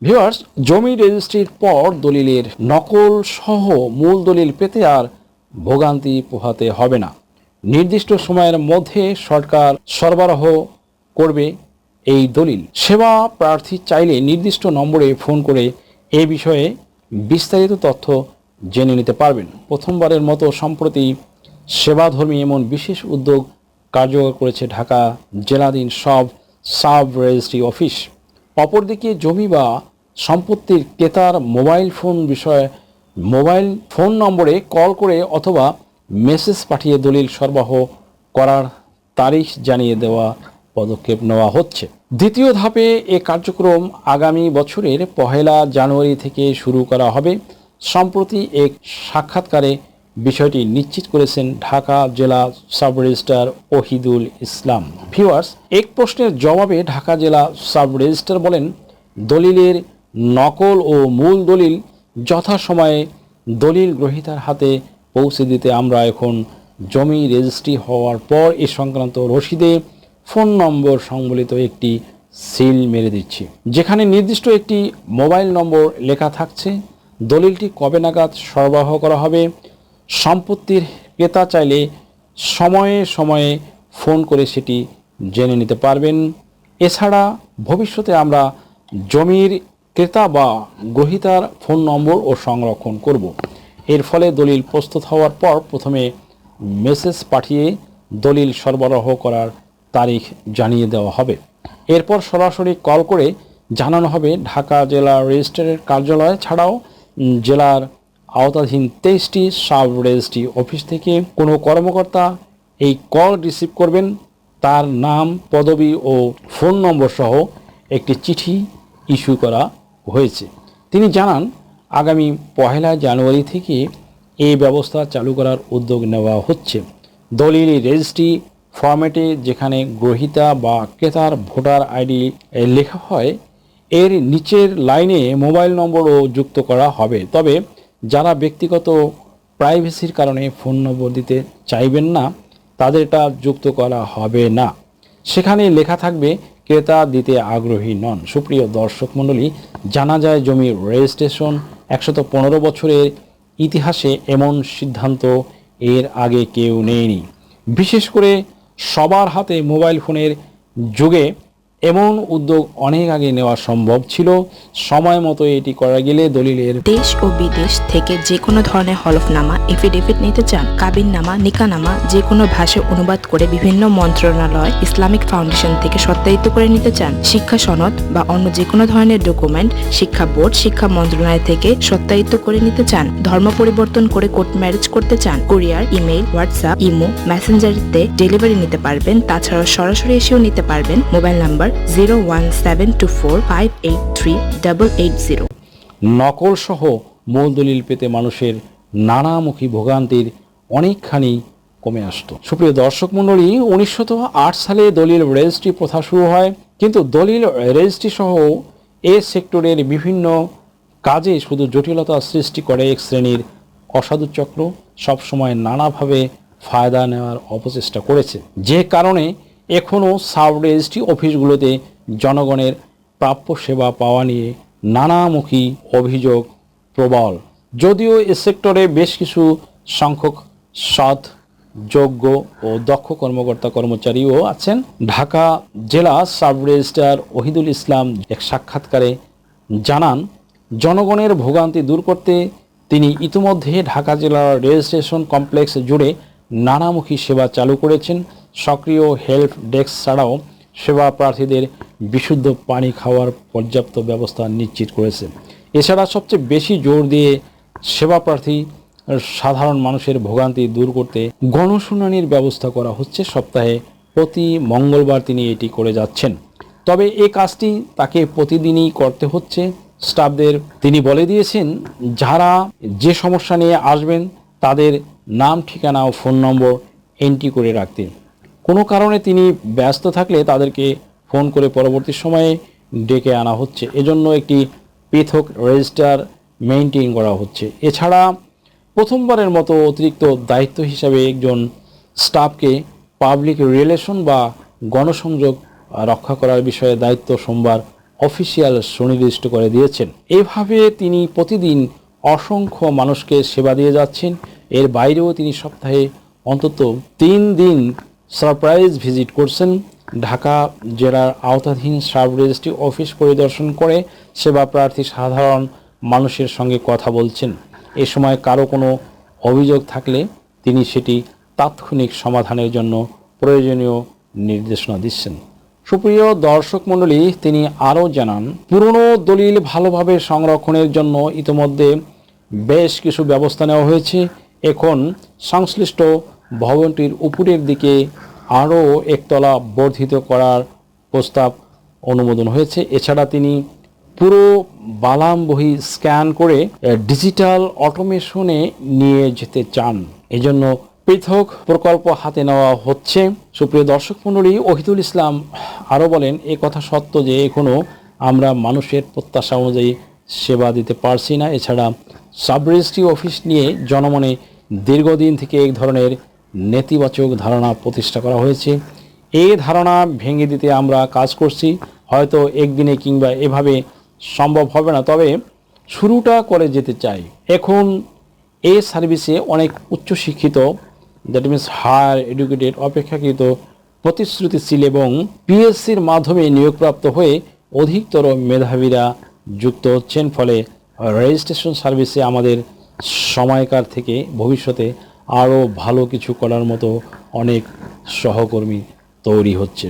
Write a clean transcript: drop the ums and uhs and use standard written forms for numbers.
Viewers, জমি রেজিস্ট্রির পর দলিলের নকল সহ মূল দলিল পেতে আর ভোগান্তি পোহাতে হবে না। নির্দিষ্ট সময়ের মধ্যে সরকার সরবরাহ করবে এই দলিল। সেবা প্রার্থী চাইলে নির্দিষ্ট নম্বরে ফোন করে এ বিষয়ে বিস্তারিত তথ্য জেনে নিতে পারবেন। প্রথমবারের মতো সম্প্রতি সেবাধর্মী এমন বিশেষ উদ্যোগ কার্যকর করেছে ঢাকা জেলাধীন সব সাব রেজিস্ট্রি অফিস। অপরদিকে জমি বা সম্পত্তির ক্রেতার মোবাইল ফোন নম্বরে কল করে অথবা মেসেজ পাঠিয়ে দলিল সরবরাহ করার তারিখ জানিয়ে দেওয়া পদক্ষেপ নেওয়া হচ্ছে। দ্বিতীয় ধাপে এ কার্যক্রম আগামী বছরের 1 জানুয়ারি থেকে শুরু করা হবে। সম্প্রতি এক সাক্ষাৎকারে বিষয়টি নিশ্চিত করেছেন ঢাকা জেলা সাব রেজিস্ট্রার ওহিদুল ইসলাম। ভিউয়ার্স, এক প্রশ্নের জবাবে ঢাকা জেলা সাব রেজিস্ট্রার বলেন, দলিলের নকল ও মূল দলিল যথাসময়ে দলিল গ্রহীতার হাতে পৌঁছে দিতে আমরা এখন জমি রেজিস্ট্রি হওয়ার পর এ সংক্রান্ত রসিদে ফোন নম্বর সংবলিত একটি সিল মেরে দিচ্ছি, যেখানে নির্দিষ্ট একটি মোবাইল নম্বর লেখা থাকছে। দলিলটি কবে নাগাদ সরবরাহ করা হবে সম্পত্তির ক্রেতা চাইলে সময়ে সময়ে ফোন করে সেটি জেনে নিতে পারবেন। এছাড়া ভবিষ্যতে আমরা জমির ক্রেতা বা গ্রহীতার ফোন নম্বর ও সংরক্ষণ করব। এর ফলে দলিল প্রস্তুত হওয়ার পর প্রথমে মেসেজ পাঠিয়ে দলিল সরবরাহ করার তারিখ জানিয়ে দেওয়া হবে। এরপর সরাসরি কল করে জানানো হবে। ঢাকা জেলা রেজিস্ট্রারের কার্যালয় ছাড়াও জেলার আওতাধীন 23টি সাব রেজিস্ট্রি অফিস থেকে কোনো কর্মকর্তা এই কল রিসিভ করবেন। তার নাম, পদবি ও ফোন নম্বর সহ একটি চিঠি ইস্যু করা হয়েছে। তিনি জানান, আগামী 1 জানুয়ারি থেকে এই ব্যবস্থা চালু করার উদ্যোগ নেওয়া হচ্ছে। দলিল রেজিস্ট্রি ফরম্যাটে যেখানে গ্রহীতা বা ক্রেতার ভোটার আইডি লেখা হয়, এর নিচের লাইনে মোবাইল নম্বরও যুক্ত করা হবে। তবে যারা ব্যক্তিগত প্রাইভেসির কারণে ফোন নম্বর দিতে চাইবেন না, তাদের এটা যুক্ত করা হবে না। সেখানে লেখা থাকবে ক্রেতা দিতে আগ্রহী নন। সুপ্রিয় দর্শক মণ্ডলী, জানা যায় জমির রেজিস্ট্রেশন 115 বছরের ইতিহাসে এমন সিদ্ধান্ত এর আগে কেউ নেয়নি। বিশেষ করে সবার হাতে মোবাইল ফোনের যুগে এমন উদ্যোগ অনেক আগে নেওয়া সম্ভব ছিল। সময় মতো এটি করা গেলে দলিলের দেশ ও বিদেশ থেকে যে কোনো ধরনের হলফনামা, এফিডেভিট নিতে চান, কাবিননামা, নিকানামা যে কোনো ভাষায় অনুবাদ করে বিভিন্ন মন্ত্রণালয়, ইসলামিক ফাউন্ডেশন থেকে সত্যায়িত করে নিতে চান, শিক্ষা সনদ বা অন্য যে কোনো ধরনের ডকুমেন্ট শিক্ষা বোর্ড, শিক্ষা মন্ত্রণালয় থেকে সত্যায়িত করে নিতে চান, ধর্ম পরিবর্তন করে কোর্ট ম্যারেজ করতে চান, কুরিয়ার, ইমেইল, হোয়াটসঅ্যাপ, ইমো, মেসেঞ্জারিতে ডেলিভারি নিতে পারবেন। তাছাড়াও সরাসরি এসেও নিতে পারবেন। Mobile number 01724583880। নকল সহ মূল দলিল পেতে মানুষের নানামুখী ভোগান্তির অনেকখানি কমে আসতো। সুপ্রিয় দর্শক মণ্ডলী, 1908 সালে দলিল রেজিস্ট্রি প্রথা শুরু হয়। কিন্তু দলিল রেজিস্ট্রি সহ এ সেক্টরের বিভিন্ন কাজে শুধু জটিলতা সৃষ্টি করে এক শ্রেণীর অসাধু চক্র সবসময় নানাভাবে ফায়দা নেওয়ার অপচেষ্টা করেছে, যে কারণে এখনও সাব রেজিস্ট্রি অফিসগুলোতে জনগণের প্রাপ্য সেবা পাওয়া নিয়ে নানামুখী অভিযোগ প্রবল। যদিও এ সেক্টরে বেশ কিছু সংখ্যক সৎ, যোগ্য ও দক্ষ কর্মচারীও আছেন। ঢাকা জেলা সাব রেজিস্ট্রার ওহিদুল ইসলাম এক সাক্ষাৎকারে জানান, জনগণের ভোগান্তি দূর করতে তিনি ইতিমধ্যে ঢাকা জেলার রেজিস্ট্রেশন কমপ্লেক্স জুড়ে নানামুখী সেবা চালু করেছেন। সক্রিয় হেল্প ডেস্ক ছাড়াও সেবা প্রার্থীদের বিশুদ্ধ পানি খাওয়ার পর্যাপ্ত ব্যবস্থা নিশ্চিত করেছে। এছাড়া সবচেয়ে বেশি জোর দিয়ে সেবা প্রার্থী সাধারণ মানুষের ভোগান্তি দূর করতে গণশুনানির ব্যবস্থা করা হচ্ছে। সপ্তাহে প্রতি মঙ্গলবার তিনি এটি করে যাচ্ছেন। তবে এই কাজটি তাকে প্রতিদিনই করতে হচ্ছে স্টাফদের। তিনি বলে দিয়েছেন, যারা যে সমস্যা নিয়ে আসবেন তাদের নাম, ঠিকানা ও ফোন নম্বর এন্ট্রি করে রাখতে। কোনো কারণে তিনি ব্যস্ত থাকলে তাদেরকে ফোন করে পরবর্তী সময়ে ডেকে আনা হচ্ছে। এজন্য একটি পৃথক রেজিস্টার মেইনটেইন করা হচ্ছে। এছাড়া প্রথমবারের মতো অতিরিক্ত দায়িত্ব হিসাবে একজন স্টাফকে পাবলিক রিলেশন বা গণসংযোগ রক্ষা করার বিষয়ে দায়িত্ব সোমবার অফিসিয়াল সুনির্দিষ্ট করে দিয়েছেন। এভাবে তিনি প্রতিদিন অসংখ্য মানুষকে সেবা দিয়ে যাচ্ছেন। এর বাইরেও তিনি সপ্তাহে অন্তত 3 দিন সারপ্রাইজ ভিজিট করছেন। ঢাকা জেলার আওতাধীন সাব রেজিস্ট্রি অফিস পরিদর্শন করে সেবা প্রার্থী সাধারণ মানুষের সঙ্গে কথা বলছেন। এ সময় কারো কোনো অভিযোগ থাকলে তিনি সেটি তাৎক্ষণিক সমাধানের জন্য প্রয়োজনীয় নির্দেশনা দিচ্ছেন। সুপ্রিয় দর্শক মণ্ডলী, তিনি আরও জানান, পুরনো দলিল ভালোভাবে সংরক্ষণের জন্য ইতোমধ্যে বেশ কিছু ব্যবস্থা নেওয়া হয়েছে। এখন সংশ্লিষ্ট ভবনটির উপরের দিকে আরও একতলা বর্ধিত করার প্রস্তাব অনুমোদন হয়েছে। এছাড়া তিনি পুরো বালাম বহি স্ক্যান করে ডিজিটাল অটোমেশনে নিয়ে যেতে চান। এজন্য পৃথক প্রকল্প হাতে নেওয়া হচ্ছে। সুপ্রিয় দর্শক মণ্ডলী, ওহিদুল ইসলাম আরও বলেন, এ কথা সত্য যে এখনও আমরা মানুষের প্রত্যাশা অনুযায়ী সেবা দিতে পারছি না। এছাড়া সাব রেজিস্ট্রি অফিস নিয়ে জনমনে দীর্ঘদিন থেকে এক ধরনের নেতিবাচক ধারণা প্রতিষ্ঠা করা হয়েছে। এই ধারণা ভেঙে দিতে আমরা কাজ করছি। হয়তো একদিনে কিংবা এভাবে সম্ভব হবে না, তবে শুরুটা করে যেতে চাই। এখন এই সার্ভিসে অনেক উচ্চশিক্ষিত, দ্যাট মিনস হায়ার এডুকেটেড, অপেক্ষাকৃত প্রতিশ্রুতিশীল এবং পিএসসির মাধ্যমে নিয়োগপ্রাপ্ত হয়ে অধিকতর মেধাবীরা যুক্ত হচ্ছেন। ফলে রেজিস্ট্রেশন সার্ভিসে আমাদের সময়কার থেকে ভবিষ্যতে আরও ভালো কিছু করার মতো অনেক সহকর্মী তৈরি হচ্ছে।